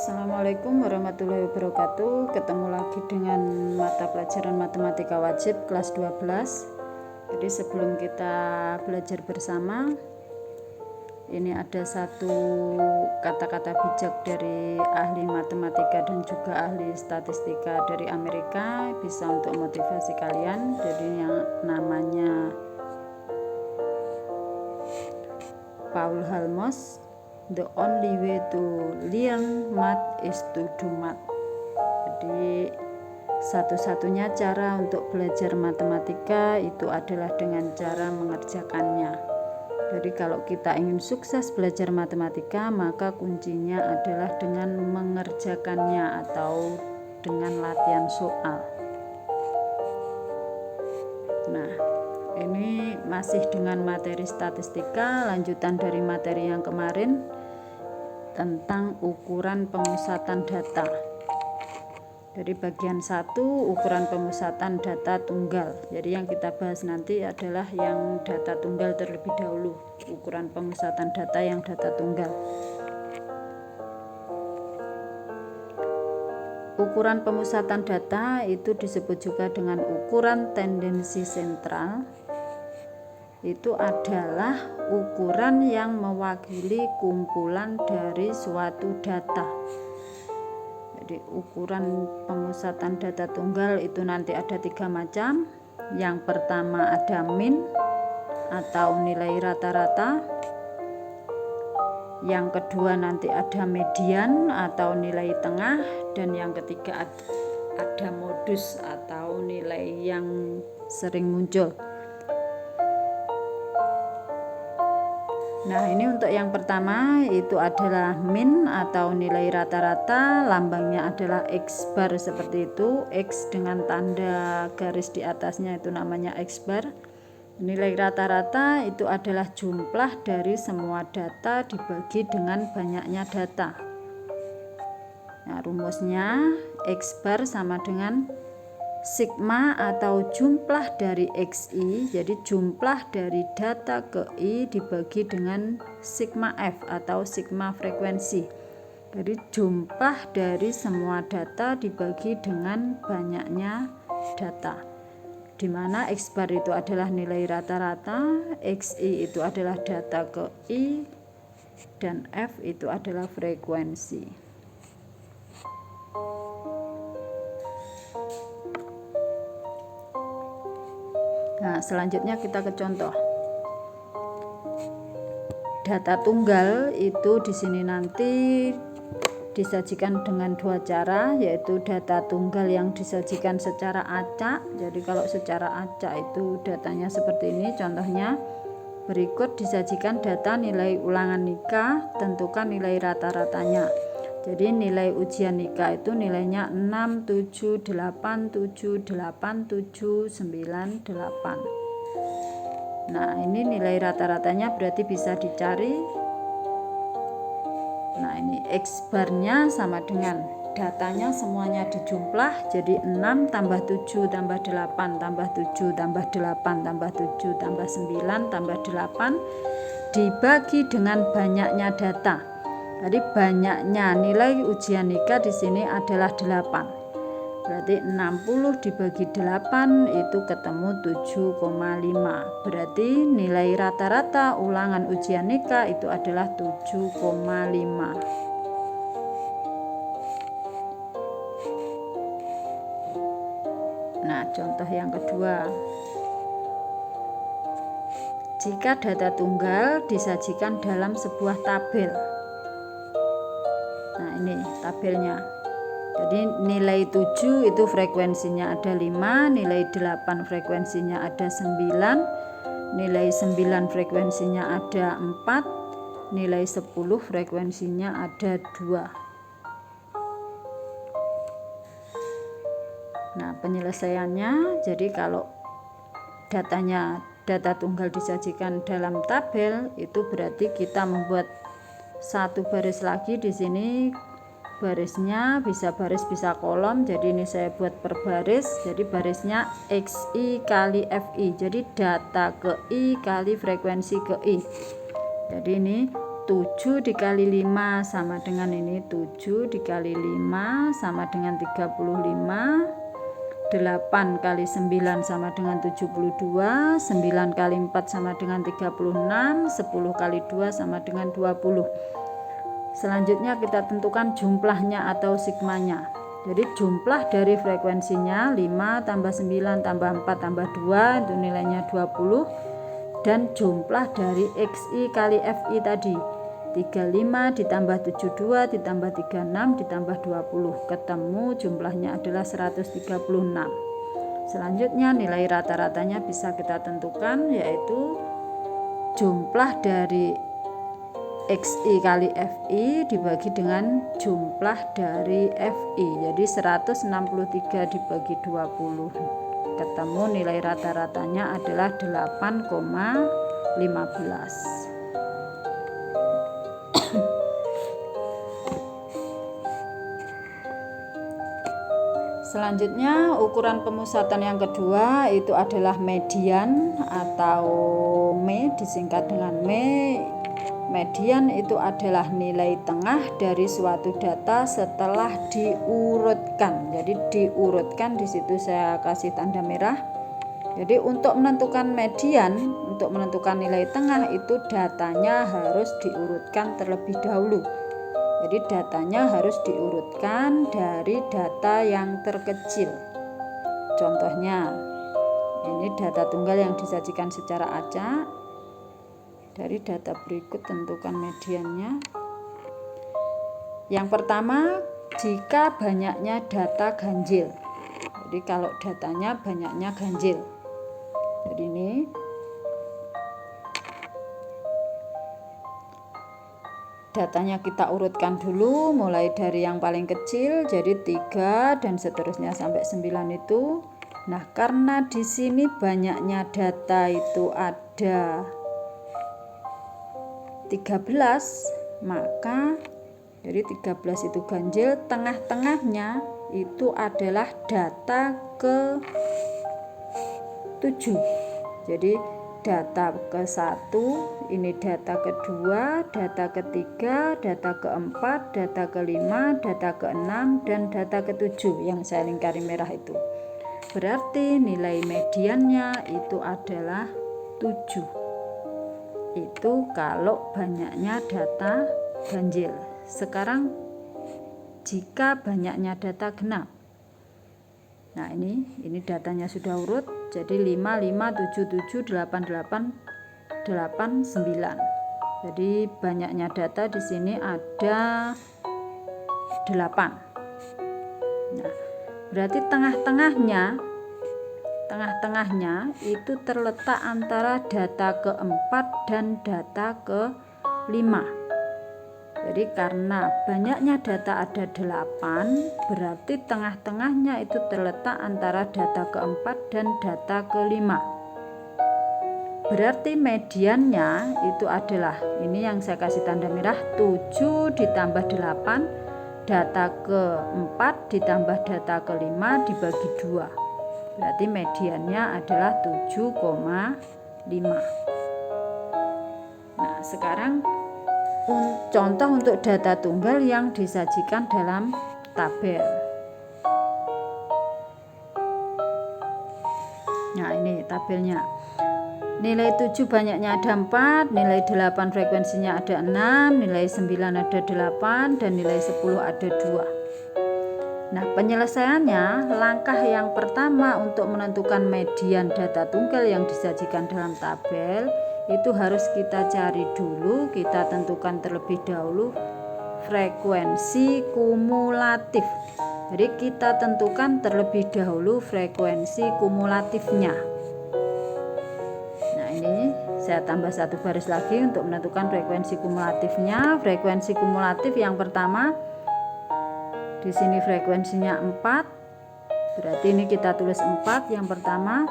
Assalamualaikum warahmatullahi wabarakatuh. Ketemu lagi dengan mata pelajaran matematika wajib kelas 12. Jadi sebelum kita belajar bersama, ini ada satu kata-kata bijak dari ahli matematika dan juga ahli statistika dari Amerika, bisa untuk motivasi kalian. Jadi yang namanya Paul Halmos, the only way to learn math is to do math. Jadi satu-satunya cara untuk belajar matematika itu adalah dengan cara mengerjakannya. Jadi kalau kita ingin sukses belajar matematika, maka kuncinya adalah dengan mengerjakannya atau dengan latihan soal. Nah, ini masih dengan materi statistika, lanjutan dari materi yang kemarin tentang ukuran pemusatan data. Dari bagian 1, ukuran pemusatan data tunggal. Jadi yang kita bahas nanti adalah yang data tunggal terlebih dahulu, ukuran pemusatan data yang data tunggal. Ukuran pemusatan data itu disebut juga dengan ukuran tendensi sentral. Itu adalah ukuran yang mewakili kumpulan dari suatu data. Jadi ukuran pemusatan data tunggal itu nanti ada 3 macam. Yang pertama ada mean atau nilai rata-rata. Yang kedua nanti ada median atau nilai tengah, dan yang ketiga ada modus atau nilai yang sering muncul. Nah, ini untuk yang pertama itu adalah mean atau nilai rata-rata, lambangnya adalah X bar seperti itu. X dengan tanda garis di atasnya itu namanya X bar. Nilai rata-rata itu adalah jumlah dari semua data dibagi dengan banyaknya data. Nah, rumusnya X bar sama dengan sigma atau jumlah dari XI, jadi jumlah dari data ke I dibagi dengan sigma F atau sigma frekuensi. Jadi jumlah dari semua data dibagi dengan banyaknya data, di mana X bar itu adalah nilai rata-rata, XI itu adalah data ke I, dan F itu adalah frekuensi. Nah, selanjutnya kita ke contoh. Data tunggal itu di sini nanti disajikan dengan 2 cara, yaitu data tunggal yang disajikan secara acak. Jadi kalau secara acak itu datanya seperti ini. Contohnya, berikut disajikan data nilai ulangan nikah, tentukan nilai rata-ratanya. Jadi nilai ujian nikah itu nilainya 6, 7, 8, 7, 8, 7, 9, 8. Nah, ini nilai rata-ratanya berarti bisa dicari. Nah, ini X barnya sama dengan datanya semuanya dijumlah, jadi 6 tambah 7 tambah 8 tambah 7 tambah 8 tambah 7 tambah 9 tambah 8 dibagi dengan banyaknya data. Jadi banyaknya nilai ujian nikah di sini adalah 8. Berarti 60 dibagi 8 itu ketemu 7,5. Berarti nilai rata-rata ulangan ujian nikah itu adalah 7,5. Nah, contoh yang kedua. Jika data tunggal disajikan dalam sebuah tabel. Nah, ini tabelnya. Jadi nilai 7 itu frekuensinya ada 5, nilai 8 frekuensinya ada 9, nilai 9 frekuensinya ada 4, nilai 10 frekuensinya ada 2. Nah, penyelesaiannya, jadi kalau data tunggal disajikan dalam tabel, itu berarti kita membuat satu baris lagi di sini. Barisnya bisa baris bisa kolom, jadi ini saya buat per baris. Jadi barisnya XI kali FI, jadi data ke I kali frekuensi ke I. Jadi ini 7 dikali 5 sama dengan ini, 7 dikali 5 sama dengan 35, 8 kali 9 sama dengan 72, 9 kali 4 sama dengan 36, 10 kali 2 sama dengan 20. Selanjutnya kita tentukan jumlahnya atau sigmanya. Jadi jumlah dari frekuensinya 5 tambah 9 tambah 4 tambah 2 itu nilainya 20, dan jumlah dari XI kali FI tadi 35 ditambah 72 ditambah 36 ditambah 20, ketemu jumlahnya adalah 136. Selanjutnya nilai rata-ratanya bisa kita tentukan, yaitu jumlah dari XI kali FI dibagi dengan jumlah dari FI, jadi 163 dibagi 20, ketemu nilai rata-ratanya adalah 8,15. Selanjutnya ukuran pemusatan yang kedua itu adalah median atau M, disingkat dengan M. Median itu adalah nilai tengah dari suatu data setelah diurutkan. Jadi diurutkan, di situ saya kasih tanda merah. Jadi untuk menentukan median, untuk menentukan nilai tengah itu datanya harus diurutkan terlebih dahulu. Jadi datanya harus diurutkan dari data yang terkecil. Contohnya, ini data tunggal yang disajikan secara acak. Dari data berikut tentukan mediannya. Yang pertama, jika banyaknya data ganjil. Jadi kalau datanya banyaknya ganjil. Jadi ini datanya kita urutkan dulu mulai dari yang paling kecil, jadi 3 dan seterusnya sampai 9 itu. Nah, karena di sini banyaknya data itu ada 13, maka dari 13 itu ganjil, tengah-tengahnya itu adalah data ke 7. Jadi data ke-1, ini data kedua, data ketiga, data keempat, data kelima, data ke-6, dan data ke-7 yang saya lingkari merah itu. Berarti nilai mediannya itu adalah 7. Itu kalau banyaknya data ganjil. Sekarang jika banyaknya data genap. Nah, ini datanya sudah urut. Jadi 5 5 7 7 8 8 8 9. Jadi banyaknya data di sini ada 8. Nah, berarti tengah-tengahnya itu terletak antara data ke-4 dan data ke-5. Jadi karena banyaknya data ada 8, berarti tengah-tengahnya itu terletak antara data ke-4 dan data ke-5. Berarti mediannya itu adalah, ini yang saya kasih tanda merah, 7 ditambah 8, data ke-4 ditambah data ke-5 dibagi 2. Berarti mediannya adalah 7,5. Nah, sekarang contoh untuk data tunggal yang disajikan dalam tabel. Nah, ini tabelnya. Nilai 7 banyaknya ada 4, nilai 8 frekuensinya ada 6, nilai 9 ada 8, dan nilai 10 ada 2. Nah, penyelesaiannya, langkah yang pertama untuk menentukan median data tunggal yang disajikan dalam tabel itu harus kita cari dulu, kita tentukan terlebih dahulu frekuensi kumulatif. Jadi kita tentukan terlebih dahulu frekuensi kumulatifnya. Nah, ini saya tambah satu baris lagi untuk menentukan frekuensi kumulatifnya. Frekuensi kumulatif yang pertama, di sini frekuensinya 4, berarti ini kita tulis 4 yang pertama.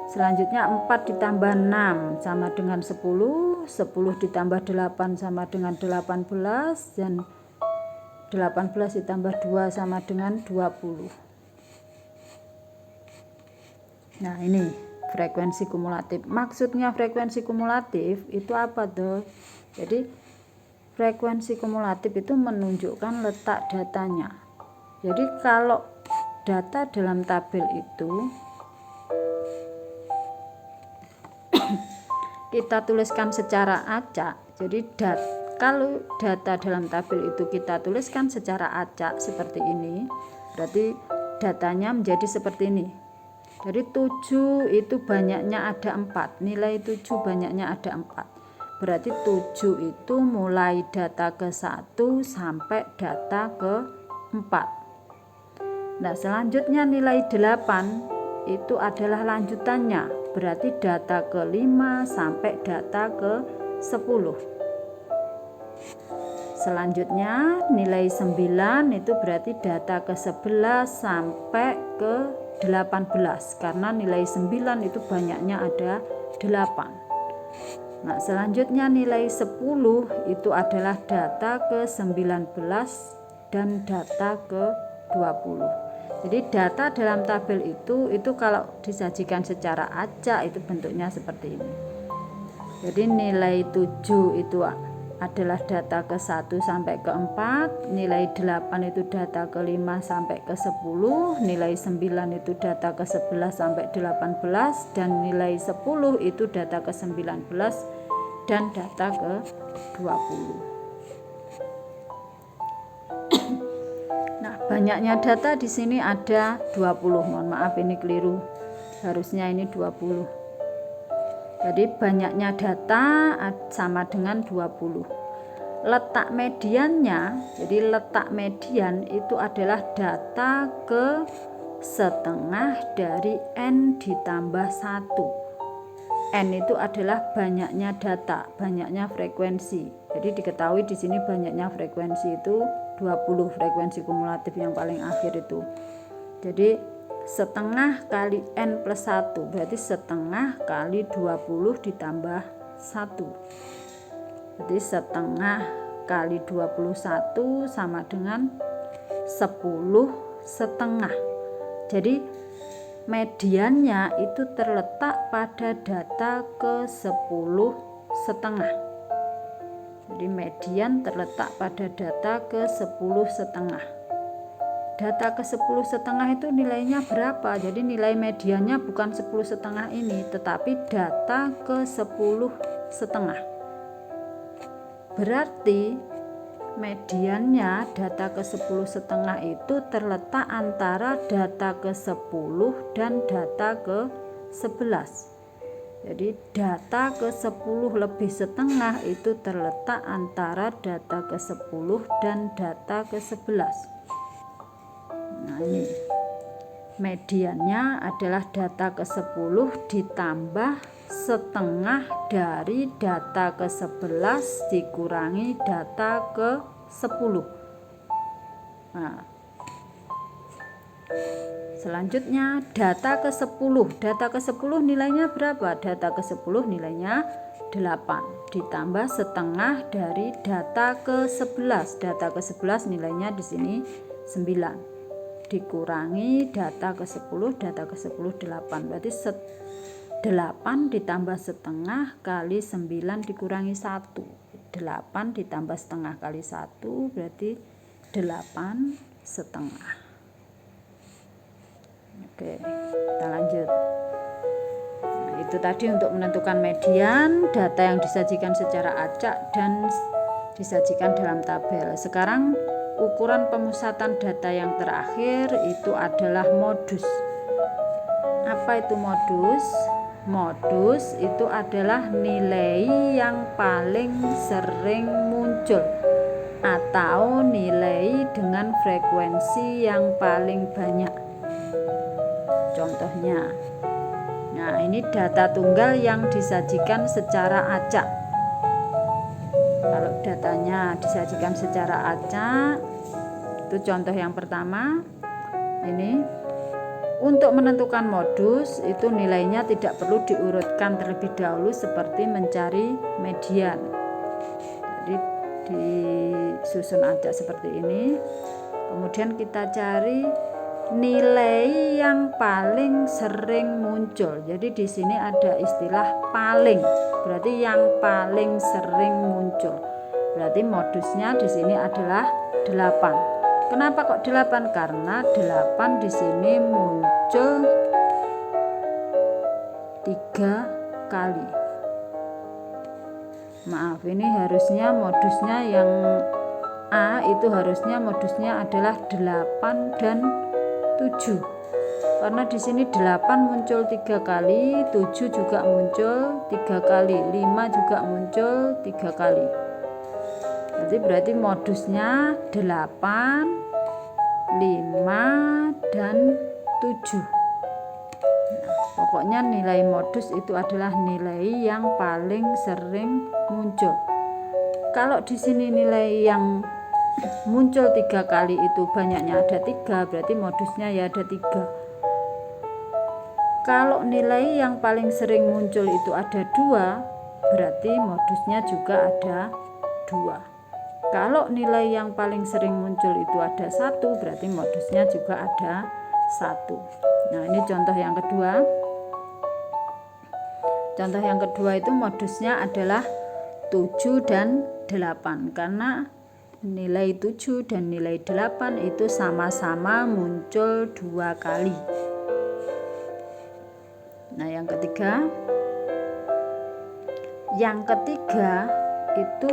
Selanjutnya 4 ditambah 6 sama dengan 10, 10 ditambah 8 sama dengan 18, dan 18 ditambah 2 sama dengan 20. Nah, ini frekuensi kumulatif. Maksudnya frekuensi kumulatif itu apa tuh? Jadi frekuensi kumulatif itu menunjukkan letak datanya. Jadi kalau data dalam tabel itu kita tuliskan secara acak, jadi kalau data dalam tabel itu kita tuliskan secara acak seperti ini, berarti datanya menjadi seperti ini. Jadi 7 itu banyaknya ada 4, nilai 7 banyaknya ada 4. Berarti 7 itu mulai data ke 1 sampai data ke 4. Nah, selanjutnya nilai 8 itu adalah lanjutannya. Berarti data ke 5 sampai data ke 10. Selanjutnya nilai 9 itu berarti data ke 11 sampai ke 18, karena nilai 9 itu banyaknya ada 8. Nah, selanjutnya nilai 10 itu adalah data ke 19 dan data ke 20. Jadi data dalam tabel itu kalau disajikan secara acak itu bentuknya seperti ini. Jadi nilai 7 itu adalah data ke 1 sampai ke 4, nilai 8 itu data ke 5 sampai ke 10, nilai 9 itu data ke 11 sampai 18, dan nilai 10 itu data ke 19 dan data ke 20. Nah, banyaknya data di sini ada 20. Mohon maaf ini keliru. Harusnya ini 20. Jadi banyaknya data sama dengan 20. Letak mediannya, jadi letak median itu adalah data ke setengah dari N ditambah 1. N itu adalah banyaknya data, banyaknya frekuensi. Jadi diketahui di sini banyaknya frekuensi itu 20, frekuensi kumulatif yang paling akhir itu. Jadi setengah kali N plus 1 berarti setengah kali 20 ditambah 1. Jadi setengah kali 21 sama dengan 10 setengah. Jadi mediannya itu terletak pada data ke 10 setengah. Jadi median terletak pada data ke 10 setengah. Data ke 10 setengah itu nilainya berapa? Jadi nilai mediannya bukan 10 setengah ini, tetapi data ke 10 setengah. Berarti mediannya data ke 10 setengah itu terletak antara data ke 10 dan data ke 11. Jadi data ke 10 lebih setengah itu terletak antara data ke 10 dan data ke 11. Nah, ini mediannya adalah data ke 10 ditambah setengah dari data ke 11 dikurangi data ke 10. Nah, selanjutnya data ke 10. Data ke 10 nilainya berapa? Data ke 10 nilainya 8 ditambah setengah dari data ke 11. Data ke 11 nilainya di sini 9. Dikurangi data ke 10, data ke 10 8. Berarti 8 ditambah setengah kali 9 dikurangi 1. 8 ditambah setengah kali 1 berarti 8 setengah. Oke, kita lanjut. Nah, itu tadi untuk menentukan median data yang disajikan secara acak dan disajikan dalam tabel. Sekarang ukuran pemusatan data yang terakhir itu adalah modus. Apa itu modus? Modus itu adalah nilai yang paling sering muncul atau nilai dengan frekuensi yang paling banyak. Contohnya, nah ini data tunggal yang disajikan secara acak. Kalau datanya disajikan secara acak, itu contoh yang pertama. Ini untuk menentukan modus itu nilainya tidak perlu diurutkan terlebih dahulu seperti mencari median. Jadi disusun acak seperti ini. Kemudian kita cari nilai yang paling sering muncul. Jadi di sini ada istilah paling, berarti yang paling sering muncul. Berarti modusnya di sini adalah 8. Kenapa kok 8? Karena 8 di sini muncul 3 kali. Maaf, ini harusnya modusnya yang A itu harusnya modusnya adalah 8 dan 7. Karena di sini 8 muncul 3 kali, 7 juga muncul 3 kali, 5 juga muncul 3 kali. Berarti modusnya 8, 5, dan 7. Pokoknya nilai modus itu adalah nilai yang paling sering muncul. Kalau di sini nilai yang muncul 3 kali itu banyaknya ada 3, berarti modusnya ya ada 3. Kalau nilai yang paling sering muncul itu ada 2, berarti modusnya juga ada 2. Kalau nilai yang paling sering muncul itu ada 1, berarti modusnya juga ada 1. Nah, ini contoh yang kedua. Contoh yang kedua itu modusnya adalah 7 dan 8. Karena nilai 7 dan nilai 8 itu sama-sama muncul 2 kali. Nah, yang ketiga. Yang ketiga itu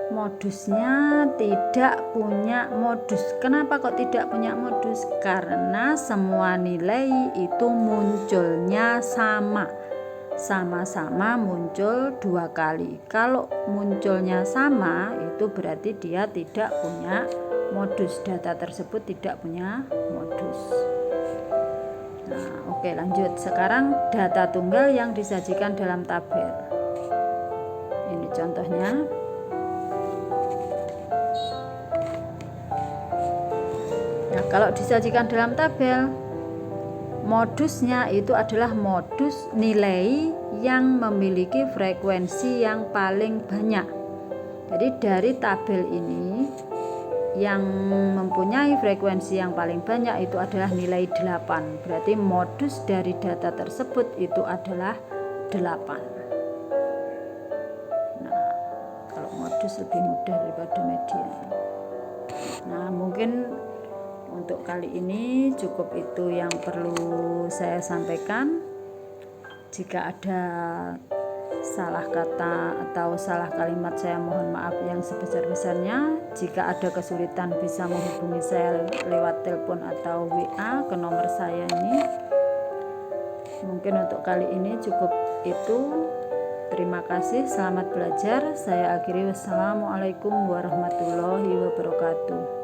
modusnya tidak punya modus. Kenapa kok tidak punya modus? Karena semua nilai itu munculnya sama-sama muncul 2 kali. Kalau munculnya sama itu berarti dia tidak punya modus. Data tersebut tidak punya modus. Nah, oke, lanjut. Sekarang data tunggal yang disajikan dalam tabel. Ini contohnya. Nah, kalau disajikan dalam tabel, modusnya itu adalah modus nilai yang memiliki frekuensi yang paling banyak. Jadi dari tabel ini yang mempunyai frekuensi yang paling banyak itu adalah nilai 8. Berarti modus dari data tersebut itu adalah 8. Nah, kalau modus lebih mudah daripada median. Nah, mungkin untuk kali ini cukup itu yang perlu saya sampaikan. Jika ada salah kata atau salah kalimat, saya mohon maaf yang sebesar-besarnya. Jika ada kesulitan bisa menghubungi saya lewat telepon atau WA ke nomor saya ini. Mungkin untuk kali ini cukup itu. Terima kasih, selamat belajar. Saya akhiri, wassalamualaikum warahmatullahi wabarakatuh.